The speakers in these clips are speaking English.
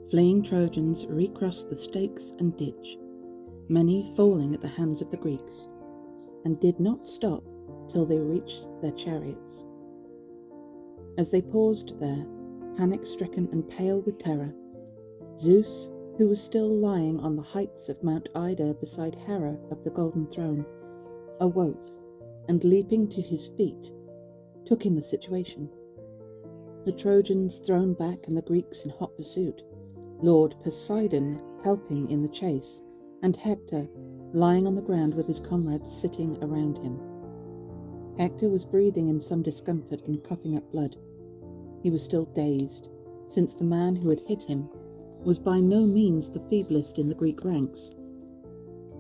Fleeing Trojans recrossed the stakes and ditch, many falling at the hands of the Greeks, and did not stop till they reached their chariots. As they paused there, panic-stricken and pale with terror, Zeus, who was still lying on the heights of Mount Ida beside Hera of the Golden Throne, awoke, and leaping to his feet, took in the situation. The Trojans thrown back and the Greeks in hot pursuit, Lord Poseidon helping in the chase, and Hector lying on the ground with his comrades sitting around him. Hector was breathing in some discomfort and coughing up blood. He was still dazed, since the man who had hit him was by no means the feeblest in the Greek ranks.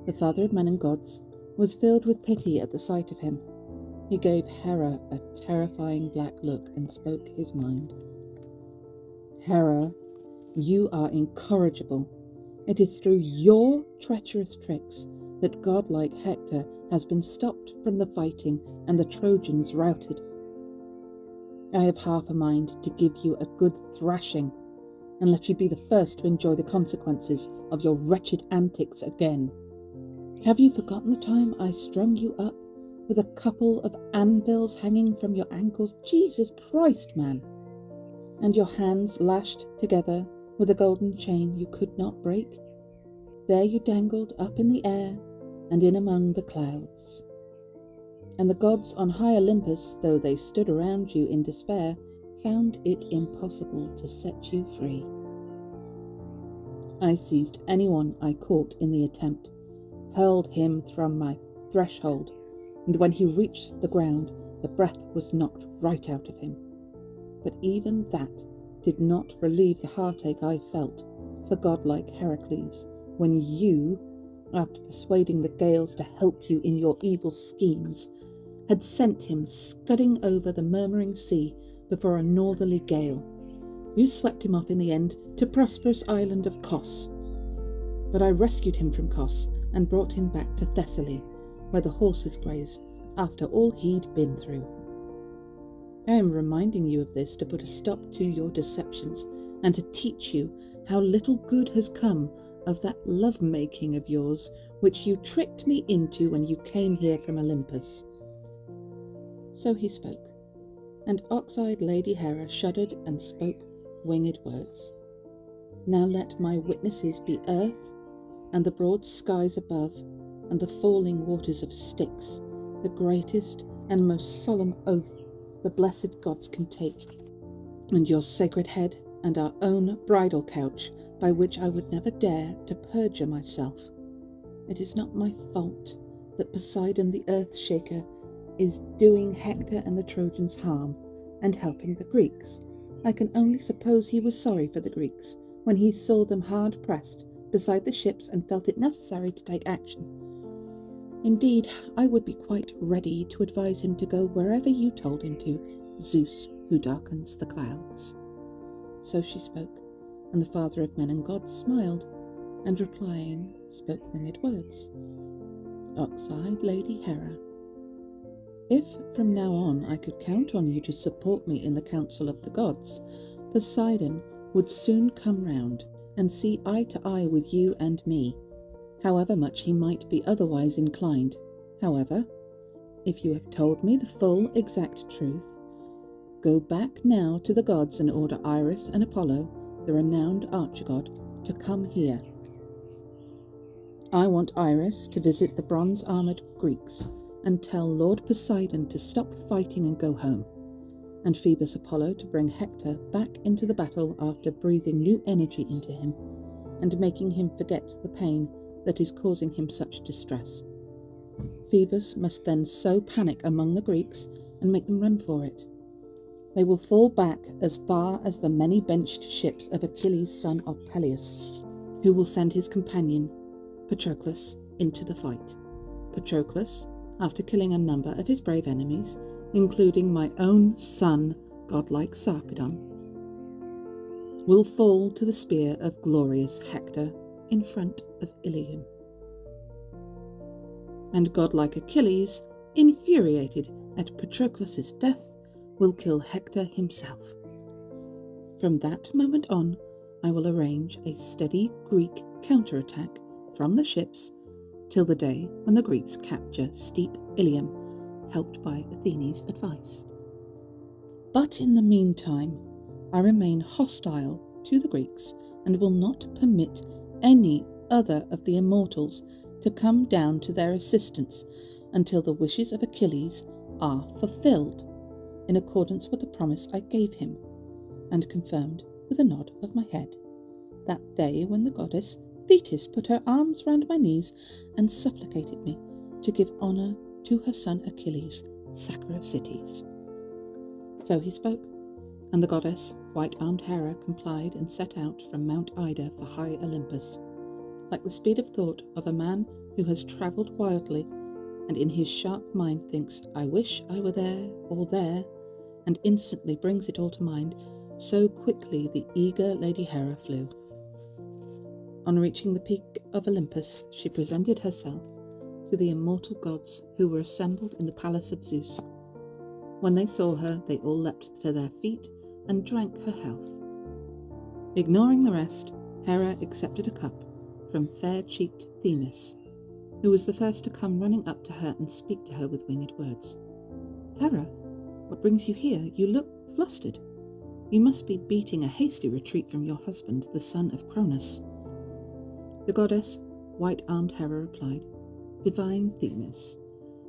The father of men and gods was filled with pity at the sight of him. He gave Hera a terrifying black look and spoke his mind. "Hera, you are incorrigible. It is through your treacherous tricks that godlike Hector has been stopped from the fighting and the Trojans routed. I have half a mind to give you a good thrashing, and let you be the first to enjoy the consequences of your wretched antics again. Have you forgotten the time I strung you up with a couple of anvils hanging from your ankles? Jesus Christ, man! And your hands lashed together with a golden chain you could not break? There you dangled up in the air and in among the clouds. And the gods on high Olympus, though they stood around you in despair, found it impossible to set you free. I seized anyone I caught in the attempt, hurled him from my threshold, and when he reached the ground, the breath was knocked right out of him. But even that did not relieve the heartache I felt for godlike Heracles, when you, after persuading the gales to help you in your evil schemes, had sent him scudding over the murmuring sea before a northerly gale. You swept him off in the end to prosperous island of Kos. But I rescued him from Kos and brought him back to Thessaly, where the horses graze, after all he'd been through. I am reminding you of this to put a stop to your deceptions and to teach you how little good has come of that love-making of yours which you tricked me into when you came here from Olympus." So he spoke, and ox-eyed Lady Hera shuddered and spoke winged words. "Now let my witnesses be earth, and the broad skies above, and the falling waters of Styx, the greatest and most solemn oath the blessed gods can take, and your sacred head, and our own bridal couch, by which I would never dare to perjure myself. It is not my fault that Poseidon the earth-shaker is doing Hector and the Trojans harm, and helping the Greeks. I can only suppose he was sorry for the Greeks, when he saw them hard-pressed beside the ships and felt it necessary to take action. Indeed, I would be quite ready to advise him to go wherever you told him to, Zeus, who darkens the clouds." So she spoke, and the father of men and gods smiled, and replying, spoke winged words. "Ox-eyed Lady Hera, if from now on I could count on you to support me in the council of the gods, Poseidon would soon come round and see eye to eye with you and me, however much he might be otherwise inclined. However, if you have told me the full, exact truth, go back now to the gods and order Iris and Apollo, the renowned archer-god, to come here. I want Iris to visit the bronze-armoured Greeks and tell Lord Poseidon to stop fighting and go home, and Phoebus Apollo to bring Hector back into the battle after breathing new energy into him and making him forget the pain that is causing him such distress. Phoebus must then sow panic among the Greeks and make them run for it. They will fall back as far as the many-benched ships of Achilles, son of Peleus, who will send his companion, Patroclus, into the fight. Patroclus, after killing a number of his brave enemies, including my own son, godlike Sarpedon, will fall to the spear of glorious Hector in front of Ilium. And godlike Achilles, infuriated at Patroclus's death, will kill Hector himself. From that moment on, I will arrange a steady Greek counterattack from the ships till the day when the Greeks capture steep Ilium, helped by Athene's advice. But in the meantime, I remain hostile to the Greeks and will not permit any other of the immortals to come down to their assistance until the wishes of Achilles are fulfilled, in accordance with the promise I gave him, and confirmed with a nod of my head, that day when the goddess Thetis put her arms round my knees and supplicated me to give honour to her son Achilles, sacker of cities. So he spoke, and the goddess, white-armed Hera, complied and set out from Mount Ida for high Olympus, like the speed of thought of a man who has travelled wildly, and in his sharp mind thinks, I wish I were there, or there, and instantly brings it all to mind, so quickly the eager Lady Hera flew. On reaching the peak of Olympus, she presented herself to the immortal gods who were assembled in the palace of Zeus. When they saw her, they all leapt to their feet and drank her health. Ignoring the rest, Hera accepted a cup from fair-cheeked Themis, who was the first to come running up to her and speak to her with winged words. Hera, what brings you here? You look flustered. You must be beating a hasty retreat from your husband, the son of Cronus. The goddess, white-armed Hera, replied, Divine Themis,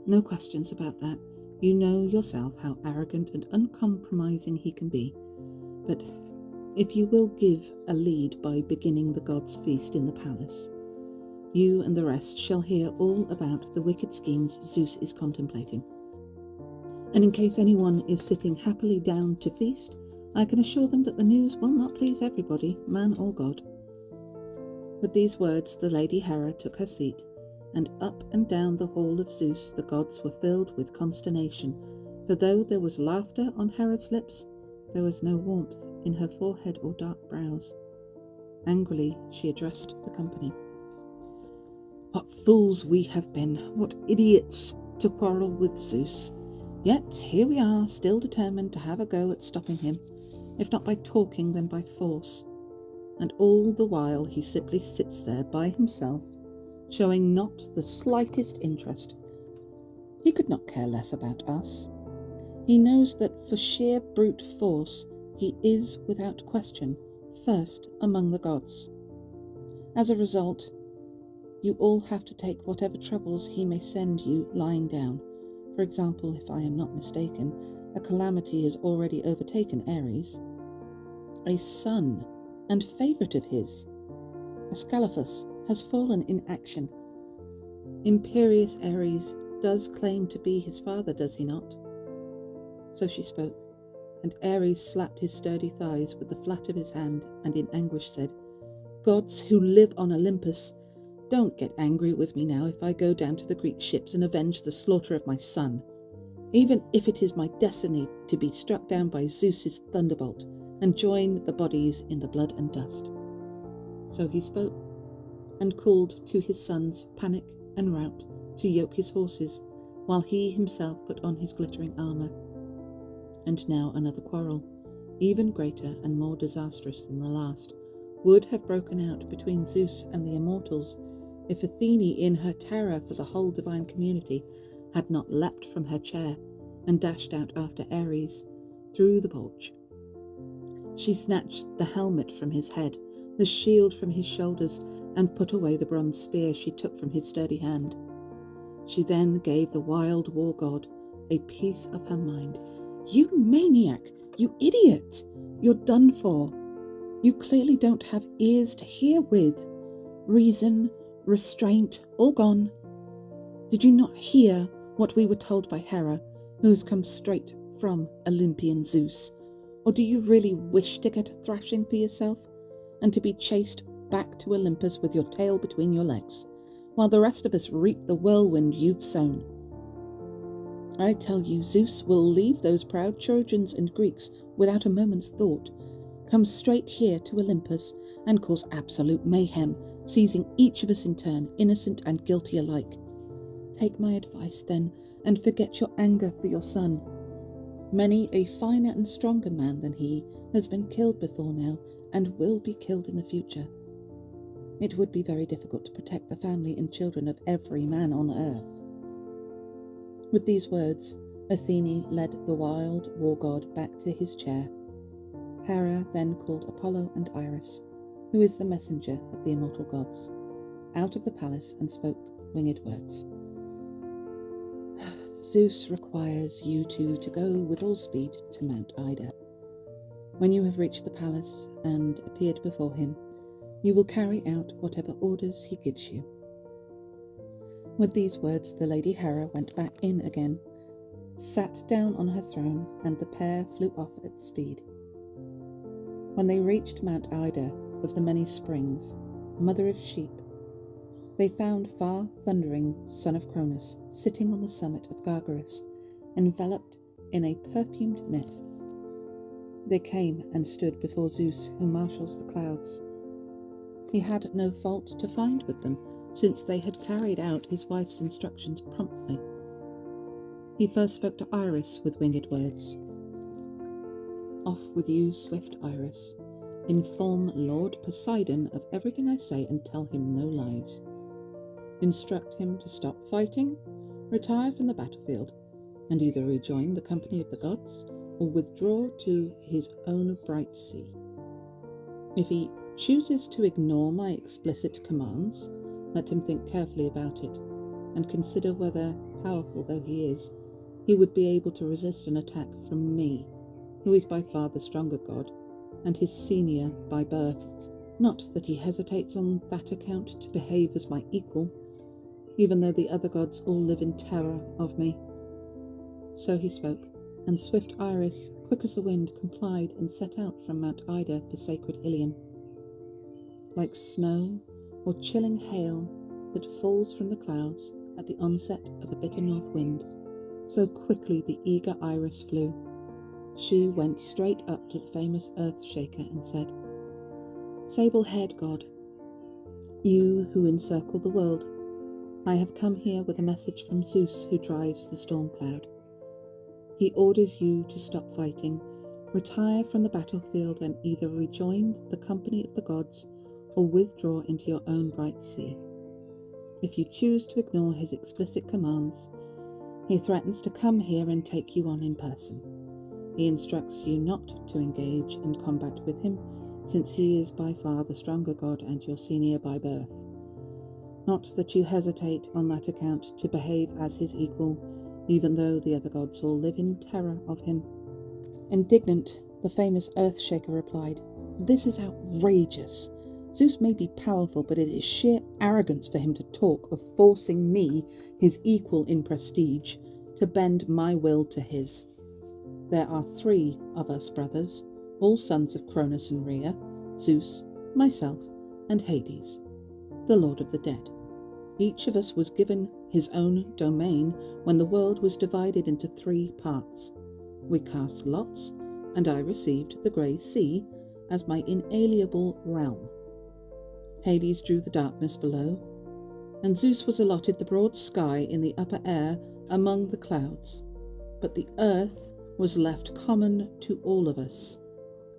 no questions about that. You know yourself how arrogant and uncompromising he can be. But if you will give a lead by beginning the gods' feast in the palace, you and the rest shall hear all about the wicked schemes Zeus is contemplating. And in case anyone is sitting happily down to feast, I can assure them that the news will not please everybody, man or god. With these words, the Lady Hera took her seat, and up and down the hall of Zeus the gods were filled with consternation, for though there was laughter on Hera's lips, there was no warmth in her forehead or dark brows. Angrily she addressed the company. What fools we have been, what idiots, to quarrel with Zeus. Yet here we are, still determined to have a go at stopping him, if not by talking, then by force. And all the while he simply sits there by himself, showing not the slightest interest. He could not care less about us. He knows that for sheer brute force he is, without question, first among the gods. As a result, you all have to take whatever troubles he may send you lying down. For example, if I am not mistaken, a calamity has already overtaken Ares. A son and favourite of his, Ascalaphus, has fallen in action. Imperious Ares does claim to be his father, does he not? So she spoke, and Ares slapped his sturdy thighs with the flat of his hand, and in anguish said, Gods who live on Olympus, don't get angry with me now if I go down to the Greek ships and avenge the slaughter of my son, even if it is my destiny to be struck down by Zeus's thunderbolt and join the bodies in the blood and dust. So he spoke, and called to his sons Panic and Rout to yoke his horses, while he himself put on his glittering armour. And now another quarrel, even greater and more disastrous than the last, would have broken out between Zeus and the immortals, if Athene, in her terror for the whole divine community, had not leapt from her chair and dashed out after Ares through the porch. She snatched the helmet from his head, the shield from his shoulders, and put away the bronze spear she took from his sturdy hand. She then gave the wild war god a piece of her mind. You maniac! You idiot! You're done for. You clearly don't have ears to hear with. Reason, restraint, all gone. Did you not hear what we were told by Hera, who has come straight from Olympian Zeus? Or do you really wish to get a thrashing for yourself, and to be chased back to Olympus with your tail between your legs, while the rest of us reap the whirlwind you've sown? I tell you, Zeus will leave those proud Trojans and Greeks without a moment's thought, come straight here to Olympus and cause absolute mayhem, seizing each of us in turn, innocent and guilty alike. Take my advice, then, and forget your anger for your son. Many a finer and stronger man than he has been killed before now, and will be killed in the future. It would be very difficult to protect the family and children of every man on earth." With these words, Athene led the wild war god back to his chair. Hera then called Apollo and Iris, who is the messenger of the immortal gods, out of the palace and spoke winged words. "Zeus requires you two to go with all speed to Mount Ida. When you have reached the palace and appeared before him, you will carry out whatever orders he gives you." With these words, the Lady Hera went back in again, sat down on her throne, and the pair flew off at speed. When they reached Mount Ida of the many springs, mother of sheep, they found far-thundering son of Cronus sitting on the summit of Gargarus, enveloped in a perfumed mist. They came and stood before Zeus, who marshals the clouds. He had no fault to find with them, since they had carried out his wife's instructions promptly. He first spoke to Iris with winged words. "Off with you, swift Iris. Inform Lord Poseidon of everything I say and tell him no lies. Instruct him to stop fighting, retire from the battlefield, and either rejoin the company of the gods or withdraw to his own bright sea. If he chooses to ignore my explicit commands, let him think carefully about it and consider whether, powerful though he is, he would be able to resist an attack from me, who is by far the stronger god, and his senior by birth. Not that he hesitates on that account to behave as my equal, even though the other gods all live in terror of me." So he spoke, and swift Iris, quick as the wind, complied and set out from Mount Ida for sacred Ilium. Like snow or chilling hail that falls from the clouds at the onset of a bitter north wind, so quickly the eager Iris flew. She went straight up to the famous earth shaker and said, "Sable-haired god, you who encircle the world, I have come here with a message from Zeus, who drives the storm cloud. He orders you to stop fighting, retire from the battlefield, and either rejoin the company of the gods or withdraw into your own bright sea. If you choose to ignore his explicit commands, he threatens to come here and take you on in person. He instructs you not to engage in combat with him, since he is by far the stronger god and your senior by birth. Not that you hesitate on that account to behave as his equal, even though the other gods all live in terror of him." Indignant, the famous earth shaker replied, "This is outrageous. Zeus may be powerful, but it is sheer arrogance for him to talk of forcing me, his equal in prestige, to bend my will to his. There are 3 of us brothers, all sons of Cronus and Rieu, Zeus, myself, and Hades, the lord of the dead. Each of us was given his own domain when the world was divided into 3 parts. We cast lots, and I received the grey sea as my inalienable realm. Hades drew the darkness below, and Zeus was allotted the broad sky in the upper air among the clouds. But the earth was left common to all of us,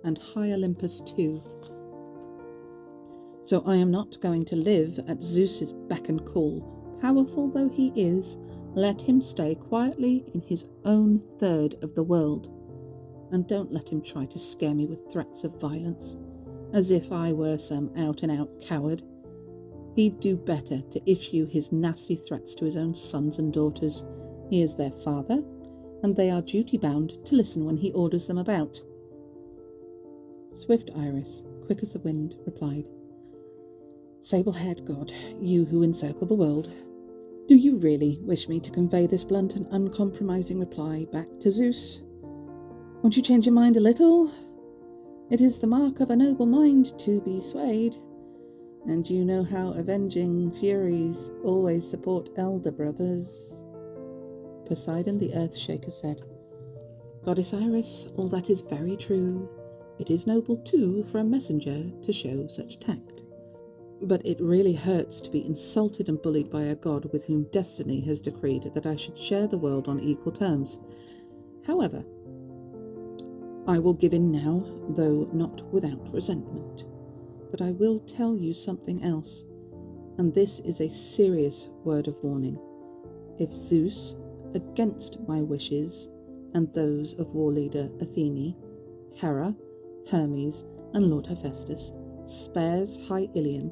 and high Olympus too. So I am not going to live at Zeus's beck and call. Powerful though he is, let him stay quietly in his own third of the world. And don't let him try to scare me with threats of violence, as if I were some out-and-out coward. He'd do better to issue his nasty threats to his own sons and daughters. He is their father, and they are duty-bound to listen when he orders them about." Swift Iris, quick as the wind, replied, "Sable-haired god, you who encircle the world, do you really wish me to convey this blunt and uncompromising reply back to Zeus? Won't you change your mind a little? It is the mark of a noble mind to be swayed, and you know how avenging furies always support elder brothers." Poseidon the earth shaker said, "Goddess Iris, all that is very true. It is noble too for a messenger to show such tact. But it really hurts to be insulted and bullied by a god with whom destiny has decreed that I should share the world on equal terms. However, I will give in now, though not without resentment. But I will tell you something else, and this is a serious word of warning. If Zeus, against my wishes and those of war leader Athene, Hera, Hermes, and Lord Hephaestus, spares high Ilium,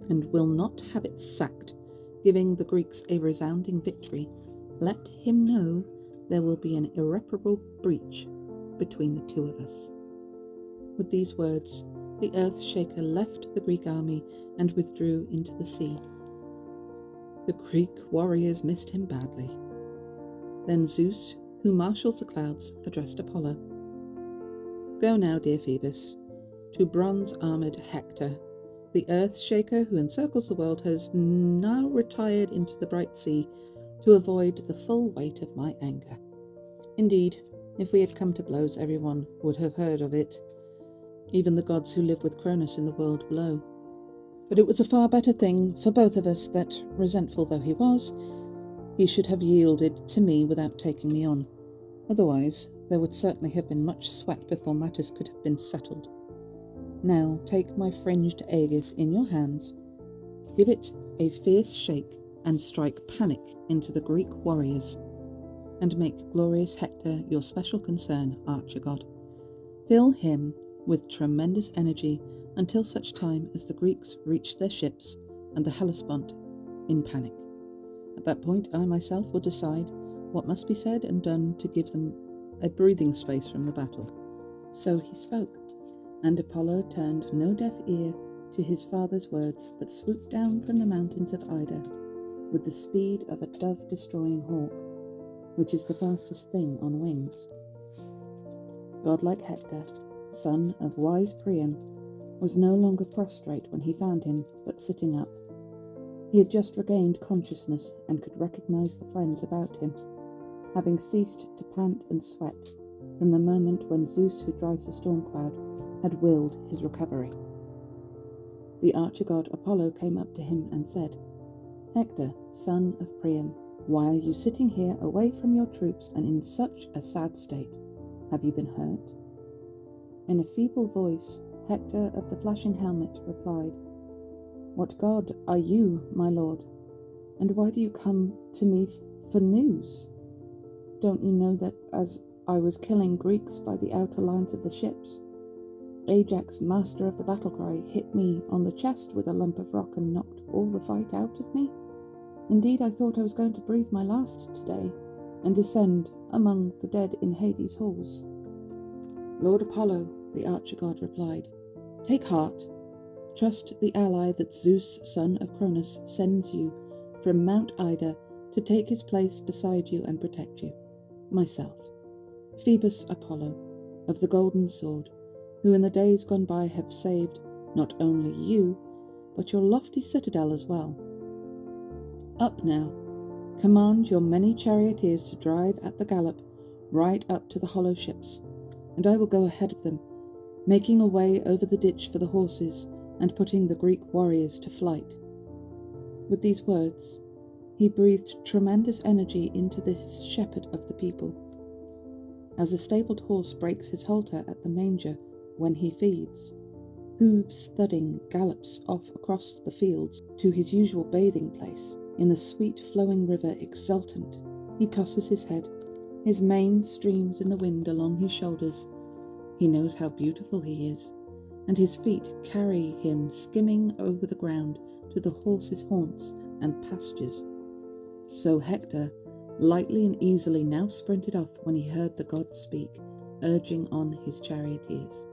and will not have it sacked, giving the Greeks a resounding victory, let him know there will be an irreparable breach between the two of us. With these words, the earth shaker left the Greek army and withdrew into the sea. The Greek warriors missed him badly. Then Zeus, who marshals the clouds, addressed Apollo. Go now, dear Phoebus, to bronze-armoured Hector. The earth shaker who encircles the world has now retired into the bright sea to avoid the full weight of my anger. Indeed, if we had come to blows, everyone would have heard of it, even the gods who live with Cronus in the world below. But it was a far better thing for both of us that, resentful though he was, he should have yielded to me without taking me on. Otherwise, there would certainly have been much sweat before matters could have been settled. Now take my fringed aegis in your hands, give it a fierce shake, and strike panic into the Greek warriors, and make glorious Hector your special concern, archer god. Fill him with tremendous energy until such time as the Greeks reach their ships and the Hellespont in panic. At that point, I myself will decide what must be said and done to give them a breathing space from the battle. So he spoke, and Apollo turned no deaf ear to his father's words, but swooped down from the mountains of Ida with the speed of a dove-destroying hawk, which is the fastest thing on wings. Godlike Hector, son of wise Priam, was no longer prostrate when he found him, but sitting up. He had just regained consciousness and could recognize the friends about him, having ceased to pant and sweat from the moment when Zeus, who drives the storm cloud, had willed his recovery. The archer god Apollo came up to him and said, Hector, son of Priam, why are you sitting here away from your troops and in such a sad state? Have you been hurt? In a feeble voice, Hector of the flashing helmet replied, What god are you, my lord? And why do you come to me for news? Don't you know that as I was killing Greeks by the outer lines of the ships, Ajax, master of the battle cry, hit me on the chest with a lump of rock and knocked all the fight out of me? Indeed, I thought I was going to breathe my last today and descend among the dead in Hades' halls. Lord Apollo, the archer god, replied, Take heart. Trust the ally that Zeus, son of Cronus, sends you from Mount Ida to take his place beside you and protect you. Myself, Phoebus Apollo, of the golden sword, who in the days gone by have saved not only you, but your lofty citadel as well. Up now, command your many charioteers to drive at the gallop right up to the hollow ships, and I will go ahead of them, making a way over the ditch for the horses and putting the Greek warriors to flight. With these words, he breathed tremendous energy into this shepherd of the people. As a stabled horse breaks his halter at the manger when he feeds, hooves thudding gallops off across the fields to his usual bathing place. In the sweet flowing river exultant, he tosses his head, his mane streams in the wind along his shoulders. He knows how beautiful he is, and his feet carry him skimming over the ground to the horse's haunts and pastures. So Hector, lightly and easily, now sprinted off when he heard the god speak, urging on his charioteers.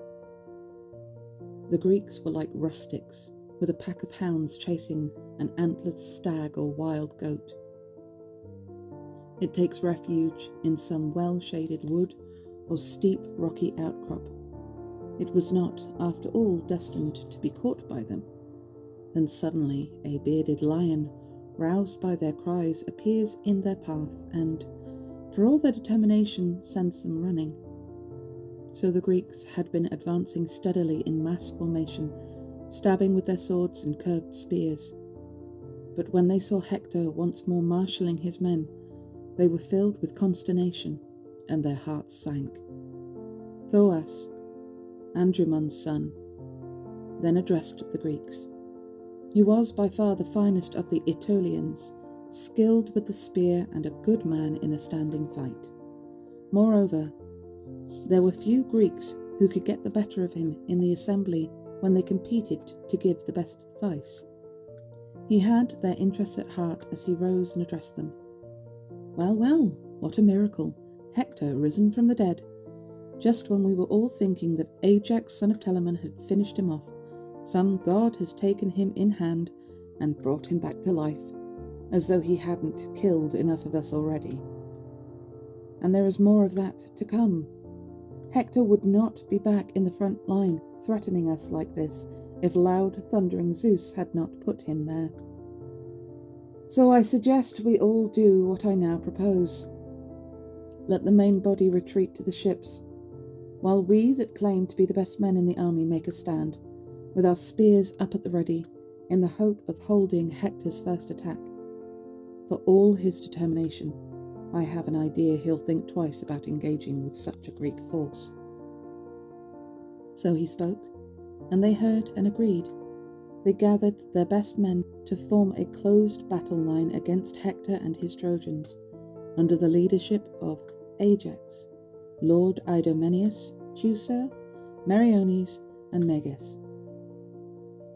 The Greeks were like rustics, with a pack of hounds chasing an antlered stag or wild goat. It takes refuge in some well-shaded wood or steep rocky outcrop. It was not, after all, destined to be caught by them. Then suddenly a bearded lion, roused by their cries, appears in their path and, for all their determination, sends them running. So the Greeks had been advancing steadily in mass formation, stabbing with their swords and curved spears. But when they saw Hector once more marshalling his men, they were filled with consternation, and their hearts sank. Thoas, Andrymon's son, then addressed the Greeks. He was by far the finest of the Aetolians, skilled with the spear and a good man in a standing fight. Moreover, there were few Greeks who could get the better of him in the assembly when they competed to give the best advice. He had their interests at heart as he rose and addressed them. Well, well, what a miracle! Hector risen from the dead. Just when we were all thinking that Ajax, son of Telamon, had finished him off, some god has taken him in hand and brought him back to life, as though he hadn't killed enough of us already. And there is more of that to come. Hector would not be back in the front line threatening us like this if loud thundering Zeus had not put him there. So I suggest we all do what I now propose. Let the main body retreat to the ships, while we that claim to be the best men in the army make a stand, with our spears up at the ready, in the hope of holding Hector's first attack. For all his determination, I have an idea he'll think twice about engaging with such a Greek force. So he spoke, and they heard and agreed. They gathered their best men to form a closed battle line against Hector and his Trojans, under the leadership of Ajax, Lord Idomeneus, Teucer, Meriones, and Meges.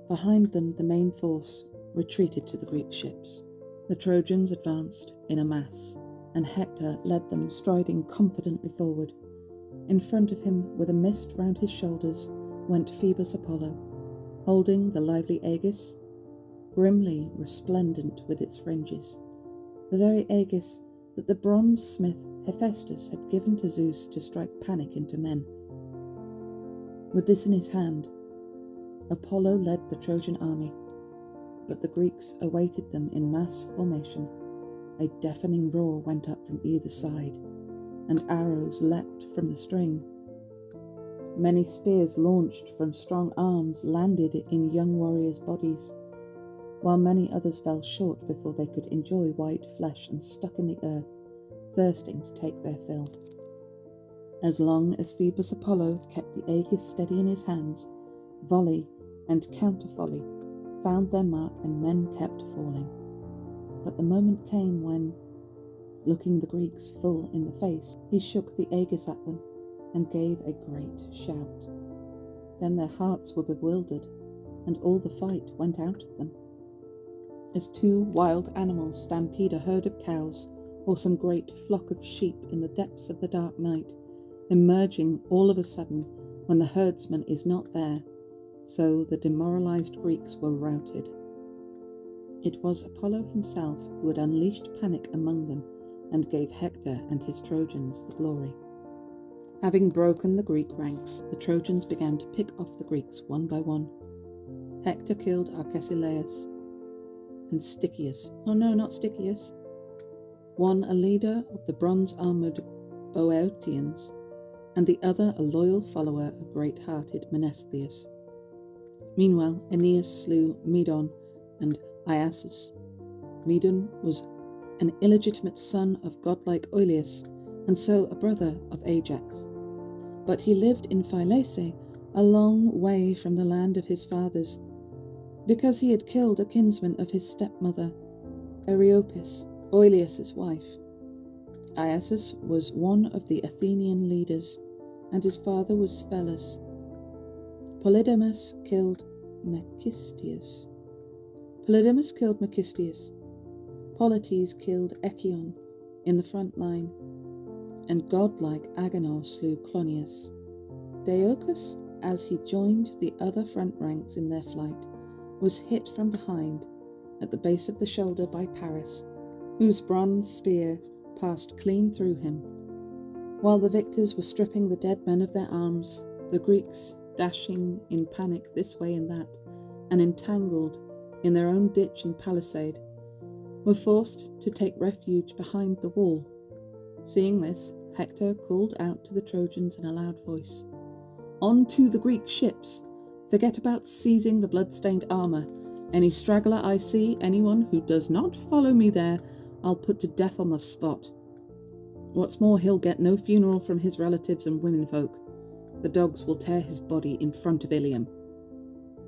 Behind them the main force retreated to the Greek ships. The Trojans advanced in a mass, and Hector led them striding confidently forward. In front of him, with a mist round his shoulders, went Phoebus Apollo, holding the lively Aegis, grimly resplendent with its fringes, the very Aegis that the bronze smith Hephaestus had given to Zeus to strike panic into men. With this in his hand, Apollo led the Trojan army, but the Greeks awaited them in mass formation. A deafening roar went up from either side, and arrows leapt from the string. Many spears launched from strong arms landed in young warriors' bodies, while many others fell short before they could enjoy white flesh and stuck in the earth, thirsting to take their fill. As long as Phoebus Apollo kept the Aegis steady in his hands, volley and counter-volley found their mark and men kept falling. But the moment came when, looking the Greeks full in the face, he shook the Aegis at them and gave a great shout. Then their hearts were bewildered, and all the fight went out of them. As two wild animals stampede a herd of cows or some great flock of sheep in the depths of the dark night, emerging all of a sudden when the herdsman is not there, so the demoralized Greeks were routed. It was Apollo himself who had unleashed panic among them and gave Hector and his Trojans the glory. Having broken the Greek ranks, the Trojans began to pick off the Greeks one by one. Hector killed Arcesilaus and Stichius, one a leader of the bronze-armoured Boeotians, and the other a loyal follower of great-hearted Menestheus. Meanwhile, Aeneas slew Medon and Iasus. Medon was an illegitimate son of godlike Oileus, and so a brother of Ajax. But he lived in Phylace, a long way from the land of his fathers, because he had killed a kinsman of his stepmother, Areopis, Oileus's wife. Iasus was one of the Athenian leaders, and his father was Sphelus. Polydamas killed Mecisteus. Polites killed Echion in the front line, and godlike Agenor slew Clonius. Deiochus, as he joined the other front ranks in their flight, was hit from behind at the base of the shoulder by Paris, whose bronze spear passed clean through him. While the victors were stripping the dead men of their arms, the Greeks, dashing in panic this way and that, and entangled in their own ditch and palisade, were forced to take refuge behind the wall. Seeing this, Hector called out to the Trojans in a loud voice, "On to the Greek ships! Forget about seizing the blood-stained armour. Any straggler I see, anyone who does not follow me there, I'll put to death on the spot. What's more, he'll get no funeral from his relatives and womenfolk. The dogs will tear his body in front of Ilium."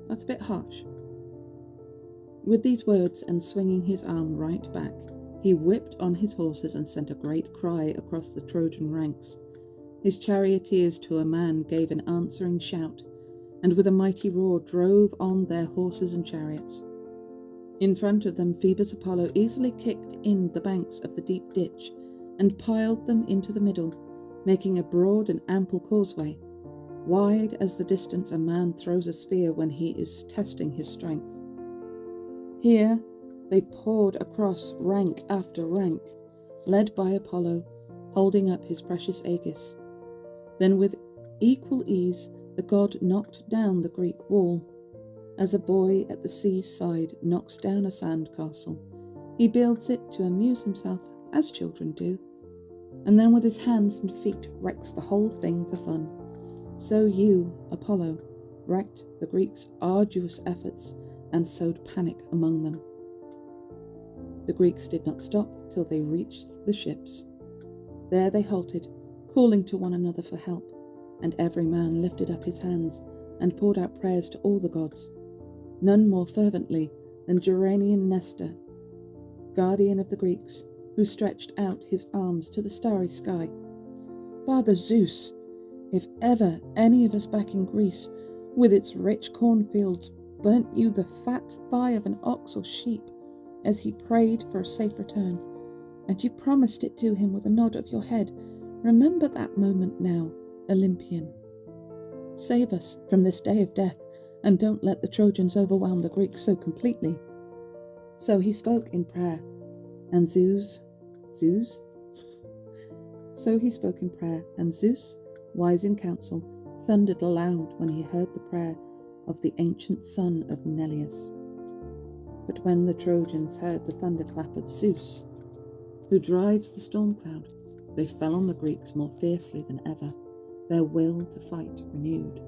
That's a bit harsh. With these words, and swinging his arm right back, he whipped on his horses and sent a great cry across the Trojan ranks. His charioteers to a man gave an answering shout, and with a mighty roar drove on their horses and chariots. In front of them Phoebus Apollo easily kicked in the banks of the deep ditch and piled them into the middle, making a broad and ample causeway, wide as the distance a man throws a spear when he is testing his strength. Here they poured across rank after rank, led by Apollo, holding up his precious aegis. Then with equal ease the god knocked down the Greek wall. As a boy at the seaside knocks down a sand castle, he builds it to amuse himself, as children do, and then with his hands and feet wrecks the whole thing for fun. So you, Apollo, wrecked the Greeks' arduous efforts and sowed panic among them. The Greeks did not stop till they reached the ships. There they halted, calling to one another for help, and every man lifted up his hands and poured out prayers to all the gods, none more fervently than Gerenian Nestor, guardian of the Greeks, who stretched out his arms to the starry sky. "Father Zeus, if ever any of us back in Greece, with its rich cornfields, burnt you the fat thigh of an ox or sheep, as he prayed for a safe return, and you promised it to him with a nod of your head, remember that moment now, Olympian. Save us from this day of death, and don't let the Trojans overwhelm the Greeks so completely." So he spoke in prayer, and Zeus, wise in counsel, thundered aloud when he heard the prayer of the ancient son of Neleus. But when the Trojans heard the thunderclap of Zeus, who drives the storm cloud, they fell on the Greeks more fiercely than ever, their will to fight renewed.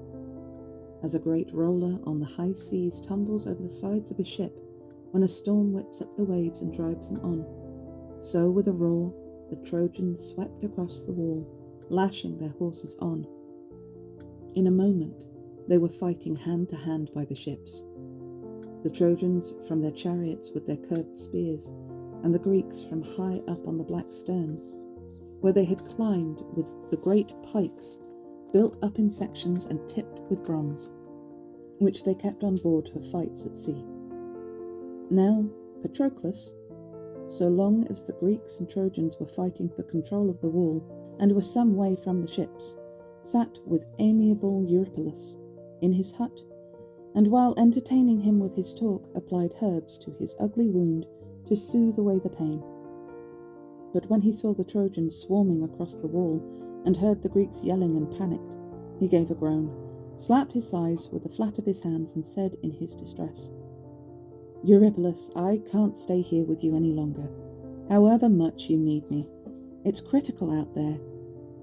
As a great roller on the high seas tumbles over the sides of a ship when a storm whips up the waves and drives them on, so with a roar the Trojans swept across the wall, lashing their horses on. In a moment they were fighting hand to hand by the ships, the Trojans from their chariots with their curved spears, and the Greeks from high up on the black sterns, where they had climbed with the great pikes built up in sections and tipped with bronze, which they kept on board for fights at sea. Now Patroclus, so long as the Greeks and Trojans were fighting for control of the wall and were some way from the ships, sat with amiable Eurypylus in his hut, and while entertaining him with his talk, applied herbs to his ugly wound to soothe away the pain. But when he saw the Trojans swarming across the wall and heard the Greeks yelling and panicked, he gave a groan, slapped his thighs with the flat of his hands, and said in his distress, "Eurypylus, I can't stay here with you any longer, however much you need me. It's critical out there.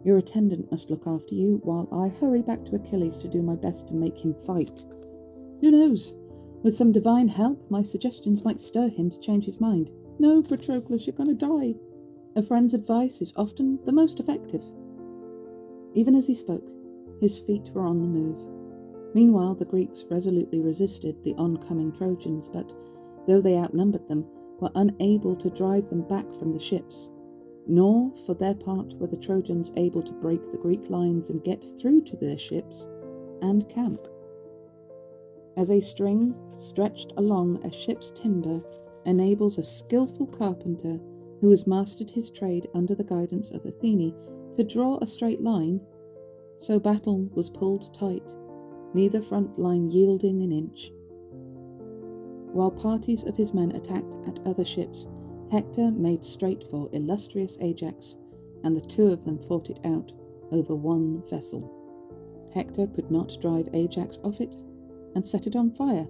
Your attendant must look after you, while I hurry back to Achilles to do my best to make him fight. Who knows? With some divine help, my suggestions might stir him to change his mind. No, Patroclus, you're going to die." A friend's advice is often the most effective. Even as he spoke, his feet were on the move. Meanwhile, the Greeks resolutely resisted the oncoming Trojans, but, though they outnumbered them, were unable to drive them back from the ships. Nor, for their part, were the Trojans able to break the Greek lines and get through to their ships and camp. As a string stretched along a ship's timber enables a skillful carpenter who has mastered his trade under the guidance of Athene to draw a straight line, so battle was pulled tight, neither front line yielding an inch. While parties of his men attacked at other ships, Hector made straight for illustrious Ajax, and the two of them fought it out over one vessel. Hector could not drive Ajax off it, and set it on fire,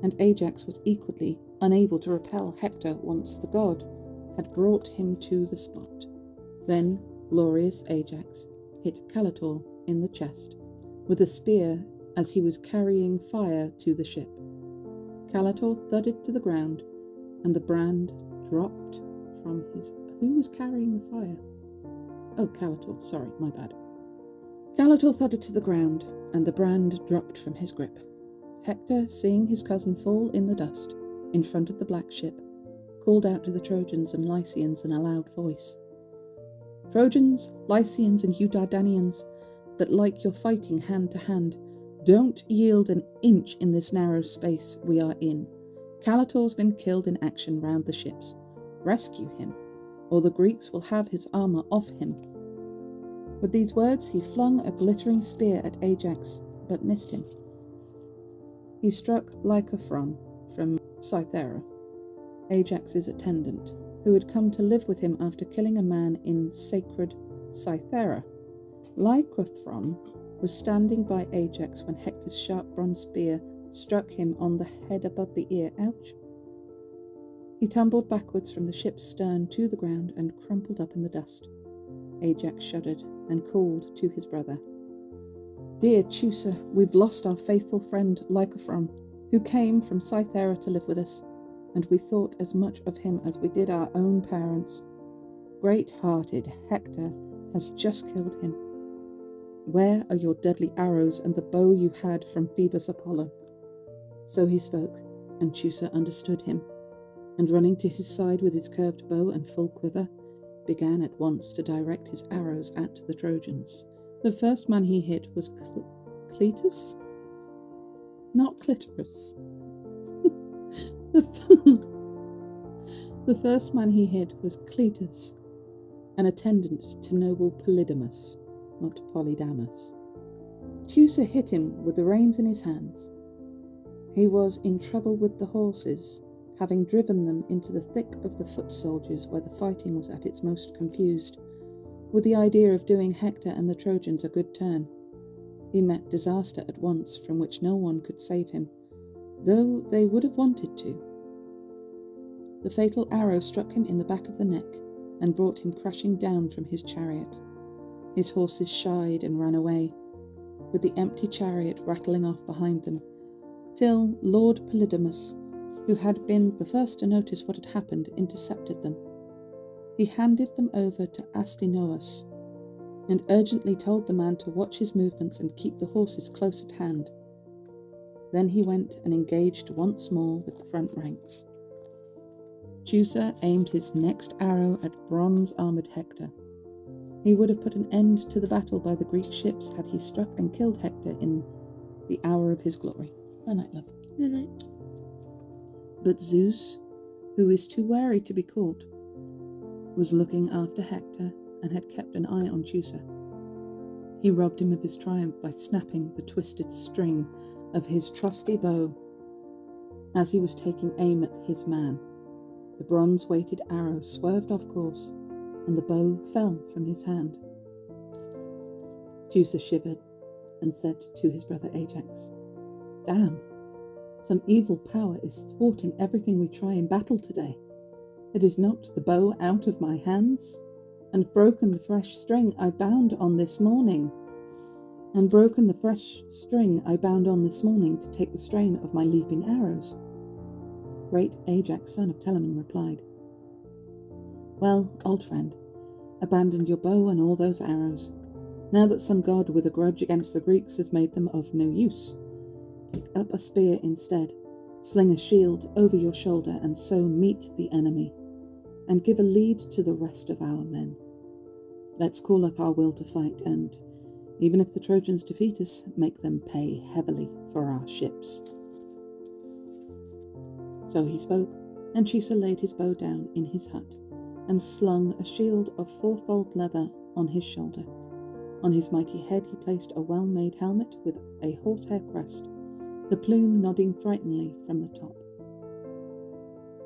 and Ajax was equally unable to repel Hector once the god had brought him to the spot. Then glorious Ajax hit Calator in the chest with a spear as he was carrying fire to the ship. Calator thudded to the ground, and the brand dropped from his... Who was carrying the fire? Oh, Calator, sorry, my bad. Calator thudded to the ground, and the brand dropped from his grip. Hector, seeing his cousin fall in the dust in front of the black ship, called out to the Trojans and Lycians in a loud voice. "Trojans, Lycians, and you Dardanians, that like your fighting hand to hand, don't yield an inch in this narrow space we are in. Calator's been killed in action round the ships. Rescue him, or the Greeks will have his armour off him." With these words he flung a glittering spear at Ajax, but missed him. He struck Lycophron from Cythera, Ajax's attendant, who had come to live with him after killing a man in sacred Cythera. Lycophron was standing by Ajax when Hector's sharp bronze spear struck him on the head above the ear. Ouch! He tumbled backwards from the ship's stern to the ground and crumpled up in the dust. Ajax shuddered and called to his brother. "Dear Teucer, we've lost our faithful friend Lycophron, who came from Cythera to live with us, and we thought as much of him as we did our own parents. Great-hearted Hector has just killed him. Where are your deadly arrows and the bow you had from Phoebus Apollo?" So he spoke, and Teucer understood him, and running to his side with his curved bow and full quiver, began at once to direct his arrows at the Trojans. The first man he hit was Cletus? Not clitoris. The first man he hit was Cletus, an attendant to noble Polydamas, not Polydamas. Teucer hit him with the reins in his hands. He was in trouble with the horses, having driven them into the thick of the foot soldiers where the fighting was at its most confused, with the idea of doing Hector and the Trojans a good turn. He met disaster at once, from which no one could save him, though they would have wanted to. The fatal arrow struck him in the back of the neck and brought him crashing down from his chariot. His horses shied and ran away, with the empty chariot rattling off behind them, till Lord Polydamas, who had been the first to notice what had happened, intercepted them. He handed them over to Astynous, and urgently told the man to watch his movements and keep the horses close at hand. Then he went and engaged once more with the front ranks. Teucer aimed his next arrow at bronze-armoured Hector. He would have put an end to the battle by the Greek ships had he struck and killed Hector in the hour of his glory. Good night, love. Good night. But Zeus, who is too wary to be caught, was looking after Hector and had kept an eye on Teucer. He robbed him of his triumph by snapping the twisted string of his trusty bow as he was taking aim at his man. The bronze-weighted arrow swerved off course, and the bow fell from his hand. Teucer shivered and said to his brother Ajax, "Damn, some evil power is thwarting everything we try in battle today. It has knocked the bow out of my hands, and broken the fresh string I bound on this morning, to take the strain of my leaping arrows." Great Ajax, son of Telamon, replied, "Well, old friend, abandon your bow and all those arrows, now that some god with a grudge against the Greeks has made them of no use. Pick up a spear instead, sling a shield over your shoulder, and so meet the enemy, and give a lead to the rest of our men. Let's call up our will to fight, and, even if the Trojans defeat us, make them pay heavily for our ships." So he spoke, and Teucer laid his bow down in his hut, and slung a shield of fourfold leather on his shoulder. On his mighty head he placed a well-made helmet with a horsehair crest, the plume nodding frighteningly from the top.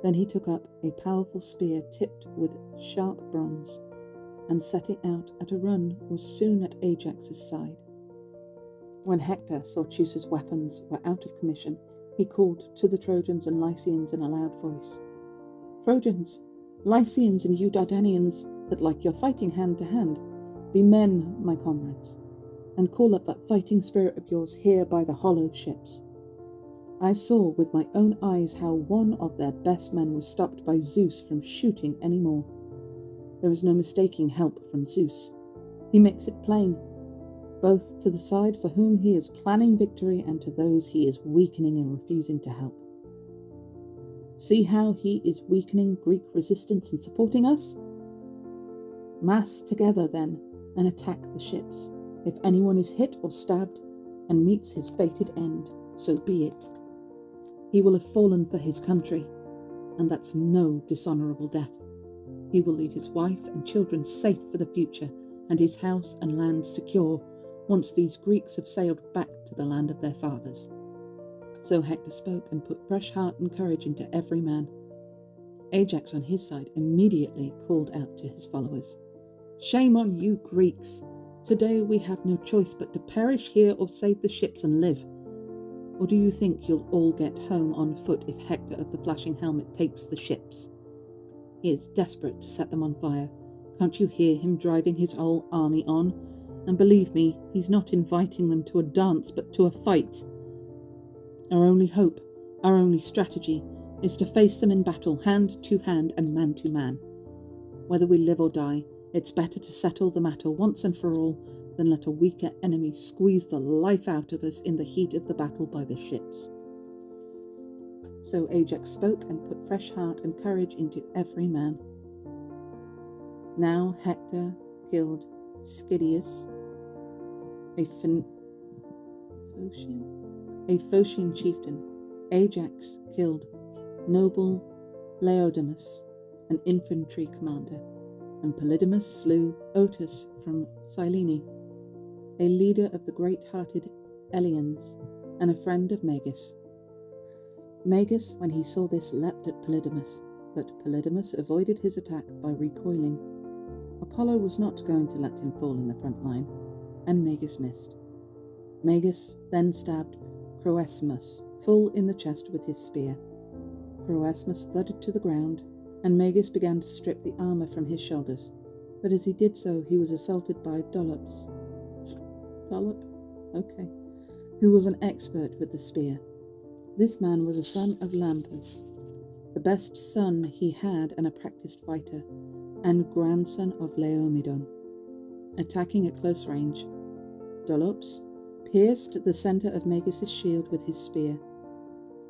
Then he took up a powerful spear tipped with sharp bronze, and setting out at a run was soon at Ajax's side. When Hector saw Teucer's weapons were out of commission, he called to the Trojans and Lycians in a loud voice, "Trojans, Lycians, and you Dardanians that like your fighting hand to hand, be men, my comrades, and call up that fighting spirit of yours here by the hollowed ships. I saw with my own eyes how one of their best men was stopped by Zeus from shooting any more. There is no mistaking help from Zeus. He makes it plain. both to the side for whom he is planning victory and to those he is weakening and refusing to help. See how he is weakening Greek resistance and supporting us? Mass together then and attack the ships. If anyone is hit or stabbed and meets his fated end, so be it. He will have fallen for his country, and that's no dishonourable death. He will leave his wife and children safe for the future, and his house and land secure, once these Greeks have sailed back to the land of their fathers. So Hector spoke and put fresh heart and courage into every man. Ajax on his side immediately called out to his followers, "Shame on you, Greeks! Today we have no choice but to perish here or save the ships and live. Or do you think you'll all get home on foot if Hector of the flashing helmet takes the ships? He is desperate to set them on fire. Can't you hear him driving his whole army on? And believe me, he's not inviting them to a dance but to a fight. Our only hope, our only strategy, is to face them in battle, hand to hand and man to man. Whether we live or die, it's better to settle the matter once and for all than let a weaker enemy squeeze the life out of us in the heat of the battle by the ships." So Ajax spoke and put fresh heart and courage into every man. Now Hector killed Scidius, a Phocian chieftain. Ajax killed noble Laodamas, an infantry commander, and Polydamas slew Otus from Cyllene, a leader of the great-hearted Eleans and a friend of Magus. Magus, when he saw this, leapt at Polydamas, but Polydamas avoided his attack by recoiling. Apollo was not going to let him fall in the front line, and Magus missed. Magus then stabbed Croesimus full in the chest with his spear. Croesimus thudded to the ground, and Magus began to strip the armour from his shoulders, but as he did so he was assaulted by Dolops, who was an expert with the spear. This man was a son of Lampus, the best son he had and a practised fighter, and grandson of Laomedon. Attacking at close range, Dolops pierced the centre of Magus's shield with his spear,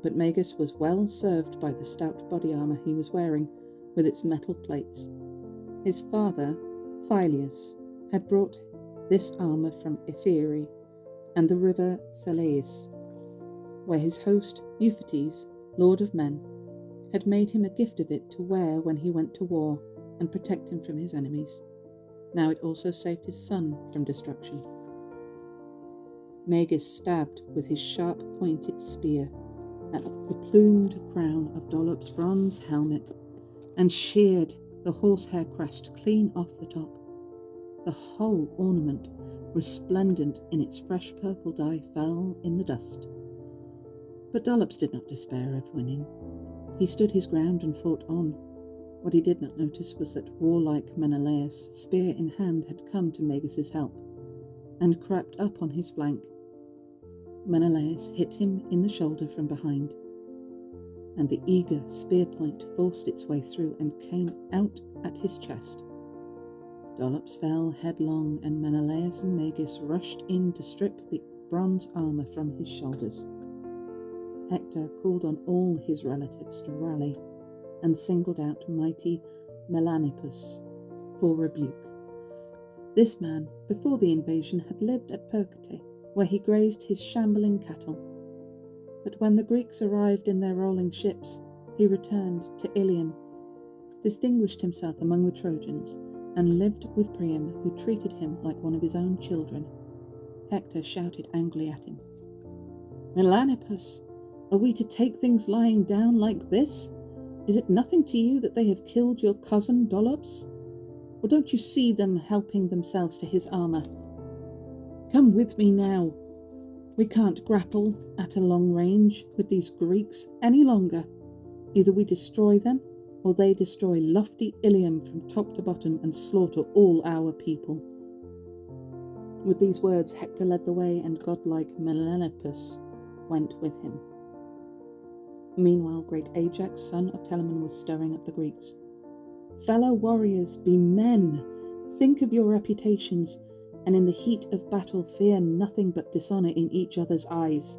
but Magus was well served by the stout body armour he was wearing, with its metal plates. His father, Phyleus, had brought this armour from Ephyre and the river Selleis, where his host, Euphetes, lord of men, had made him a gift of it to wear when he went to war and protect him from his enemies. Now it also saved his son from destruction. Magus stabbed with his sharp-pointed spear at the plumed crown of Dolops' bronze helmet and sheared the horsehair crest clean off the top. The whole ornament, resplendent in its fresh purple dye, fell in the dust. But Dolops did not despair of winning. He stood his ground and fought on. What he did not notice was that warlike Menelaus, spear in hand, had come to Magus's help, and crept up on his flank. Menelaus hit him in the shoulder from behind, and the eager spear point forced its way through and came out at his chest. Dolops fell headlong, and Menelaus and Magus rushed in to strip the bronze armour from his shoulders. Hector called on all his relatives to rally, and singled out mighty Melanippus for rebuke. This man, before the invasion, had lived at Percote, where he grazed his shambling cattle. But when the Greeks arrived in their rolling ships, he returned to Ilium, distinguished himself among the Trojans, and lived with Priam, who treated him like one of his own children. Hector shouted angrily at him, "Melanippus, are we to take things lying down like this? Is it nothing to you that they have killed your cousin Dolops? Or don't you see them helping themselves to his armour? Come with me now. We can't grapple at a long range with these Greeks any longer. Either we destroy them, or they destroy lofty Ilium from top to bottom and slaughter all our people." With these words Hector led the way, and godlike Melanippus went with him. Meanwhile, great Ajax, son of Telamon, was stirring up the Greeks. "Fellow warriors, be men. Think of your reputations. and in the heat of battle fear nothing but dishonour in each other's eyes.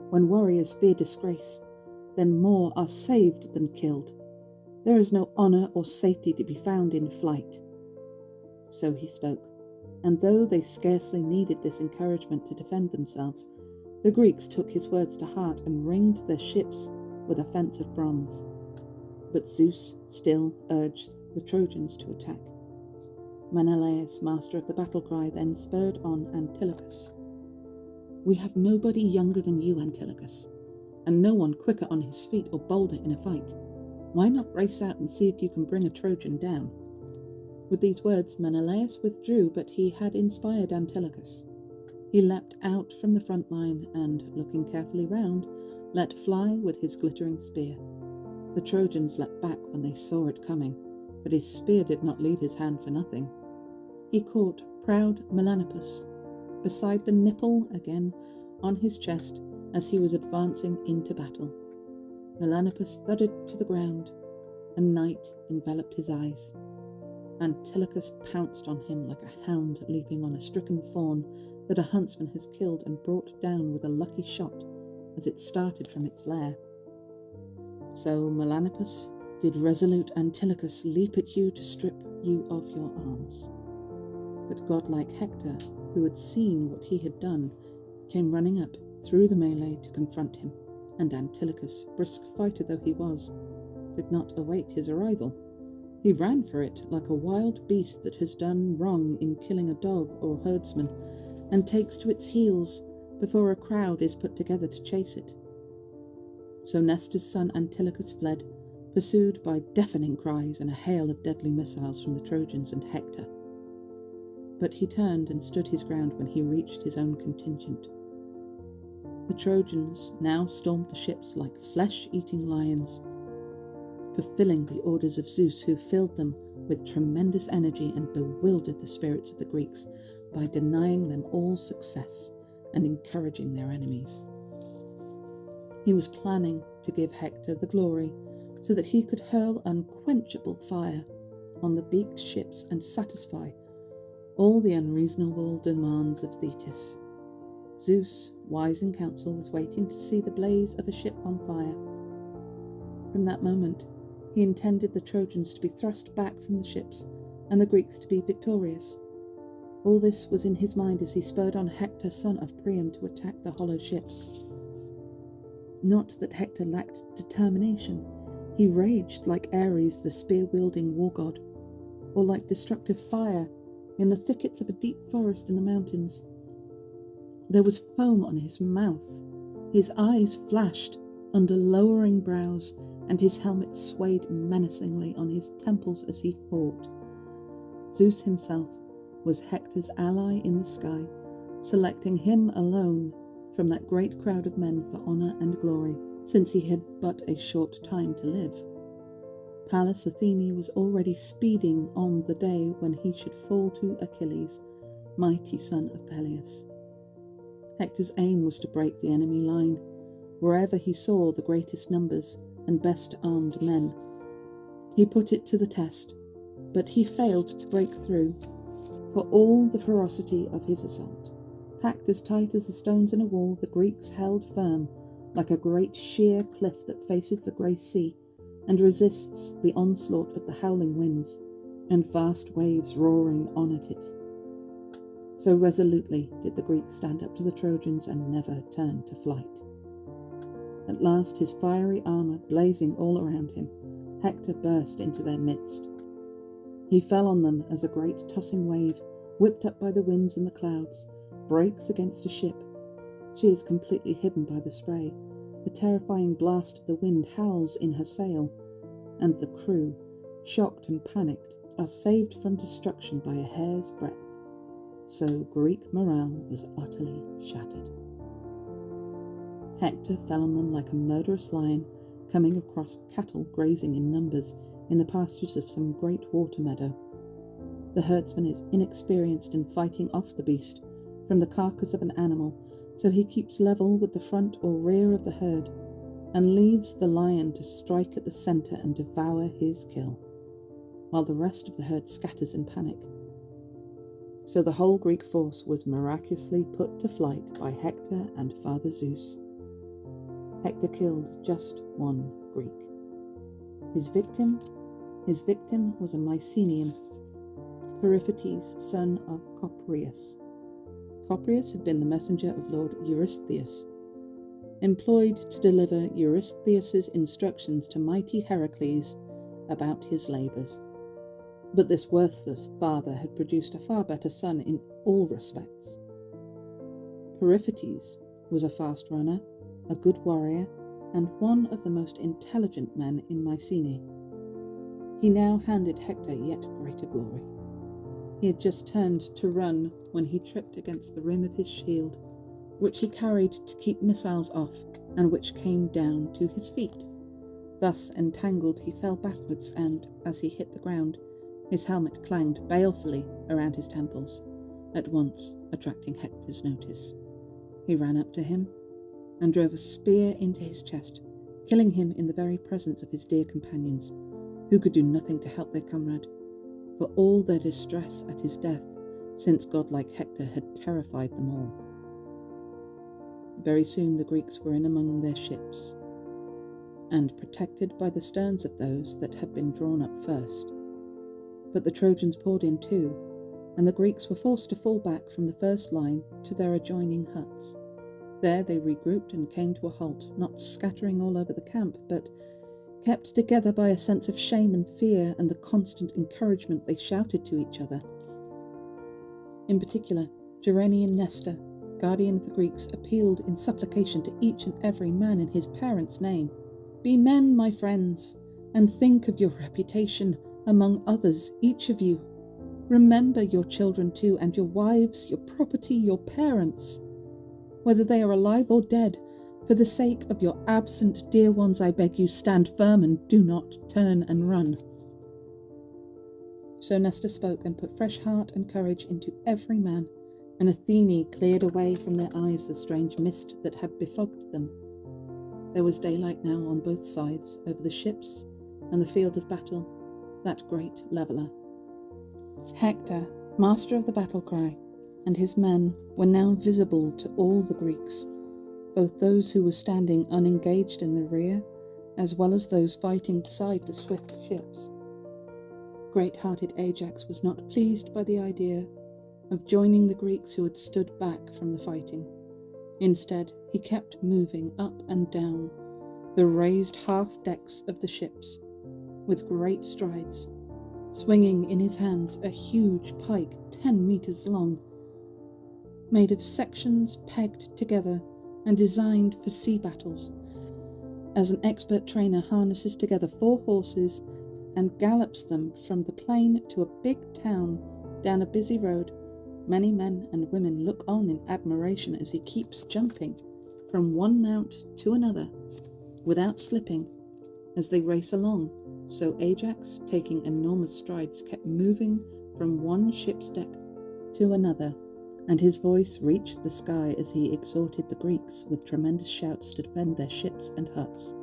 When warriors fear disgrace, then more are saved than killed. There is no honour or safety to be found in flight." So he spoke, and though they scarcely needed this encouragement to defend themselves, the Greeks took his words to heart and ringed their ships with a fence of bronze. But Zeus still urged the Trojans to attack. Menelaus, master of the battle cry, then spurred on Antilochus. "We have nobody younger than you, Antilochus, and no one quicker on his feet or bolder in a fight. Why not race out and see if you can bring a Trojan down?" With these words Menelaus withdrew, but he had inspired Antilochus. He leapt out from the front line and, looking carefully round, let fly with his glittering spear. The Trojans leapt back when they saw it coming, but his spear did not leave his hand for nothing. He caught proud Melanippus beside the nipple again on his chest as he was advancing into battle. Melanippus thudded to the ground, and night enveloped his eyes. Antilochus pounced on him like a hound leaping on a stricken fawn that a huntsman has killed and brought down with a lucky shot as it started from its lair. So Melanippus did resolute Antilochus leap at you to strip you of your arms. But godlike Hector, who had seen what he had done, came running up through the melee to confront him, and Antilochus, brisk fighter though he was, did not await his arrival. He ran for it like a wild beast that has done wrong in killing a dog or herdsman, and takes to its heels before a crowd is put together to chase it. So Nestor's son Antilochus fled, pursued by deafening cries and a hail of deadly missiles from the Trojans and Hector. But he turned and stood his ground when he reached his own contingent. The Trojans now stormed the ships like flesh-eating lions, fulfilling the orders of Zeus, who filled them with tremendous energy and bewildered the spirits of the Greeks by denying them all success and encouraging their enemies. He was planning to give Hector the glory so that he could hurl unquenchable fire on the beaked ships and satisfy all the unreasonable demands of Thetis. Zeus, wise in counsel, was waiting to see the blaze of a ship on fire. From that moment, he intended the Trojans to be thrust back from the ships and the Greeks to be victorious. All this was in his mind as he spurred on Hector, son of Priam, to attack the hollow ships. Not that Hector lacked determination. He raged like Ares, the spear-wielding war god, or like destructive fire in the thickets of a deep forest in the mountains. There was foam on his mouth, his eyes flashed under lowering brows, and his helmet swayed menacingly on his temples as he fought. Zeus himself was Hector's ally in the sky, selecting him alone from that great crowd of men for honour and glory, since he had but a short time to live. Pallas Athene was already speeding on the day when he should fall to Achilles, mighty son of Peleus. Hector's aim was to break the enemy line, wherever he saw the greatest numbers and best armed men. He put it to the test, but he failed to break through, for all the ferocity of his assault. Packed as tight as the stones in a wall, the Greeks held firm, like a great sheer cliff that faces the grey sea and resists the onslaught of the howling winds and vast waves roaring on at it. So resolutely did the Greeks stand up to the Trojans and never turn to flight. At last, his fiery armour blazing all around him, Hector burst into their midst. He fell on them as a great tossing wave, whipped up by the winds and the clouds, breaks against a ship. She is completely hidden by the spray. The terrifying blast of the wind howls in her sail, and the crew, shocked and panicked, are saved from destruction by a hair's breadth. So Greek morale was utterly shattered. Hector fell on them like a murderous lion coming across cattle grazing in numbers in the pastures of some great water meadow. The herdsman is inexperienced in fighting off the beast from the carcass of an animal, so he keeps level with the front or rear of the herd and leaves the lion to strike at the centre and devour his kill, while the rest of the herd scatters in panic. So the whole Greek force was miraculously put to flight by Hector and Father Zeus. Hector killed just one Greek. His victim was a Mycenaean, Periphetes, son of Copreus. Copreus had been the messenger of Lord Eurystheus, employed to deliver Eurystheus's instructions to mighty Heracles about his labours. But this worthless father had produced a far better son in all respects. Periphetes was a fast runner, a good warrior, and one of the most intelligent men in Mycenae. He now handed Hector yet greater glory. He had just turned to run when he tripped against the rim of his shield, which he carried to keep missiles off, and which came down to his feet. Thus entangled, he fell backwards, and, as he hit the ground, his helmet clanged balefully around his temples, at once attracting Hector's notice. He ran up to him and drove a spear into his chest, killing him in the very presence of his dear companions, who could do nothing to help their comrade, for all their distress at his death, since godlike Hector had terrified them all. Very soon the Greeks were in among their ships, and protected by the sterns of those that had been drawn up first. But the Trojans poured in too, and the Greeks were forced to fall back from the first line to their adjoining huts. There they regrouped and came to a halt, not scattering all over the camp, but kept together by a sense of shame and fear and the constant encouragement they shouted to each other. In particular, Gerenian Nestor, guardian of the Greeks, appealed in supplication to each and every man in his parents' name. "Be men, my friends, and think of your reputation among others, each of you. Remember your children too, and your wives, your property, your parents. Whether they are alive or dead, for the sake of your absent dear ones, I beg you, stand firm and do not turn and run." So Nestor spoke and put fresh heart and courage into every man, and Athene cleared away from their eyes the strange mist that had befogged them. There was daylight now on both sides, over the ships and the field of battle, that great leveller. Hector, master of the battle cry, and his men were now visible to all the Greeks, both those who were standing unengaged in the rear, as well as those fighting beside the swift ships. Great-hearted Ajax was not pleased by the idea of joining the Greeks who had stood back from the fighting. Instead, he kept moving up and down the raised half-decks of the ships with great strides, swinging in his hands a huge pike 10 meters long, made of sections pegged together and designed for sea battles. As an expert trainer harnesses together 4 horses and gallops them from the plain to a big town down a busy road, many men and women look on in admiration as he keeps jumping from one mount to another without slipping as they race along. So Ajax, taking enormous strides, kept moving from one ship's deck to another, and his voice reached the sky as he exhorted the Greeks with tremendous shouts to defend their ships and huts.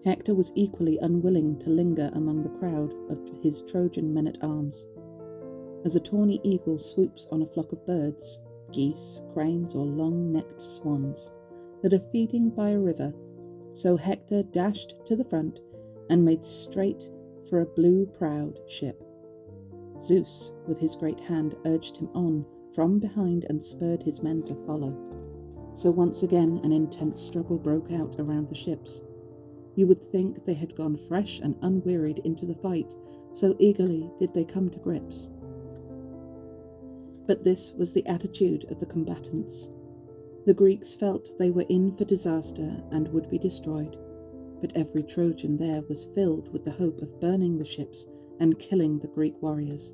Hector was equally unwilling to linger among the crowd of his Trojan men-at-arms. As a tawny eagle swoops on a flock of birds, geese, cranes, or long-necked swans that are feeding by a river, so Hector dashed to the front and made straight for a blue-prowed ship. Zeus, with his great hand, urged him on from behind and spurred his men to follow. So once again an intense struggle broke out around the ships. You would think they had gone fresh and unwearied into the fight, so eagerly did they come to grips. But this was the attitude of the combatants. The Greeks felt they were in for disaster and would be destroyed, but every Trojan there was filled with the hope of burning the ships and killing the Greek warriors.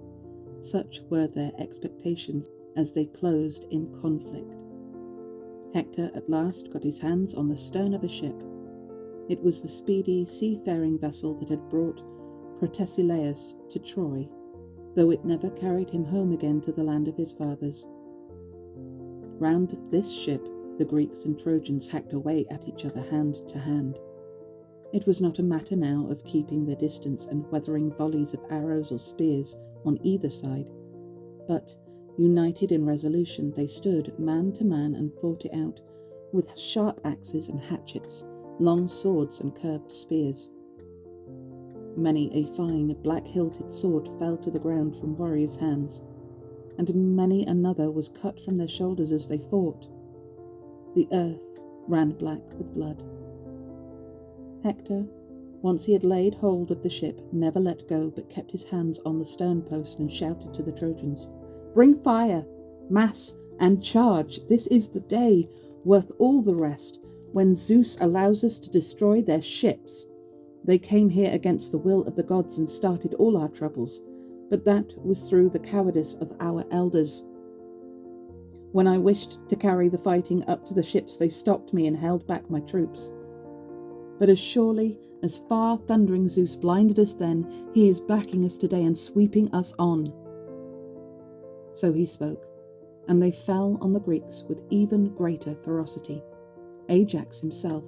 Such were their expectations as they closed in conflict. Hector at last got his hands on the stern of a ship. It was the speedy seafaring vessel that had brought Protesilaus to Troy, though it never carried him home again to the land of his fathers. Round this ship the Greeks and Trojans hacked away at each other hand to hand. It was not a matter now of keeping their distance and weathering volleys of arrows or spears on either side, but United in resolution, they stood man to man and fought it out, with sharp axes and hatchets, long swords and curved spears. Many a fine, black-hilted sword fell to the ground from warriors' hands, and many another was cut from their shoulders as they fought. The earth ran black with blood. Hector, once he had laid hold of the ship, never let go, but kept his hands on the stern post and shouted to the Trojans, "Bring fire, mass, and charge! This is the day, worth all the rest, when Zeus allows us to destroy their ships. They came here against the will of the gods and started all our troubles, but that was through the cowardice of our elders. When I wished to carry the fighting up to the ships, they stopped me and held back my troops. But as surely as far thundering Zeus blinded us then, he is backing us today and sweeping us on." So he spoke, and they fell on the Greeks with even greater ferocity. Ajax himself,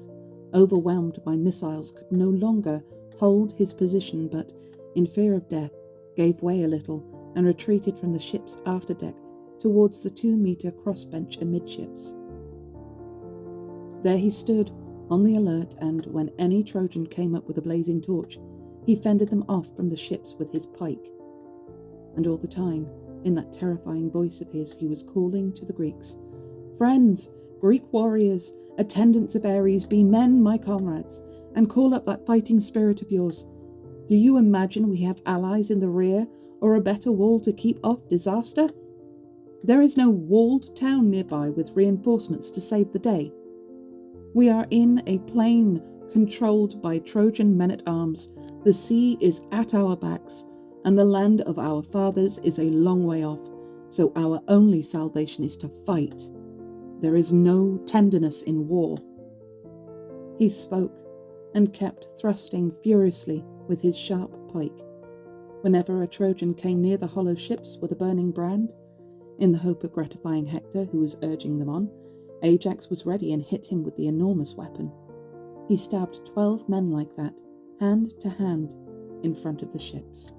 overwhelmed by missiles, could no longer hold his position, but, in fear of death, gave way a little and retreated from the ship's afterdeck towards the 2-meter crossbench amidships. There he stood, on the alert, and when any Trojan came up with a blazing torch, he fended them off from the ships with his pike. And all the time, in that terrifying voice of his, he was calling to the Greeks, "Friends, Greek warriors, attendants of Ares, be men, my comrades, and call up that fighting spirit of yours. Do you imagine we have allies in the rear, or a better wall to keep off disaster? There is no walled town nearby with reinforcements to save the day. We are in a plain controlled by Trojan men-at-arms. The sea is at our backs, and the land of our fathers is a long way off, so our only salvation is to fight. There is no tenderness in war." He spoke, and kept thrusting furiously with his sharp pike. Whenever a Trojan came near the hollow ships with a burning brand, in the hope of gratifying Hector, who was urging them on, Ajax was ready and hit him with the enormous weapon. He stabbed 12 men like that, hand to hand, in front of the ships.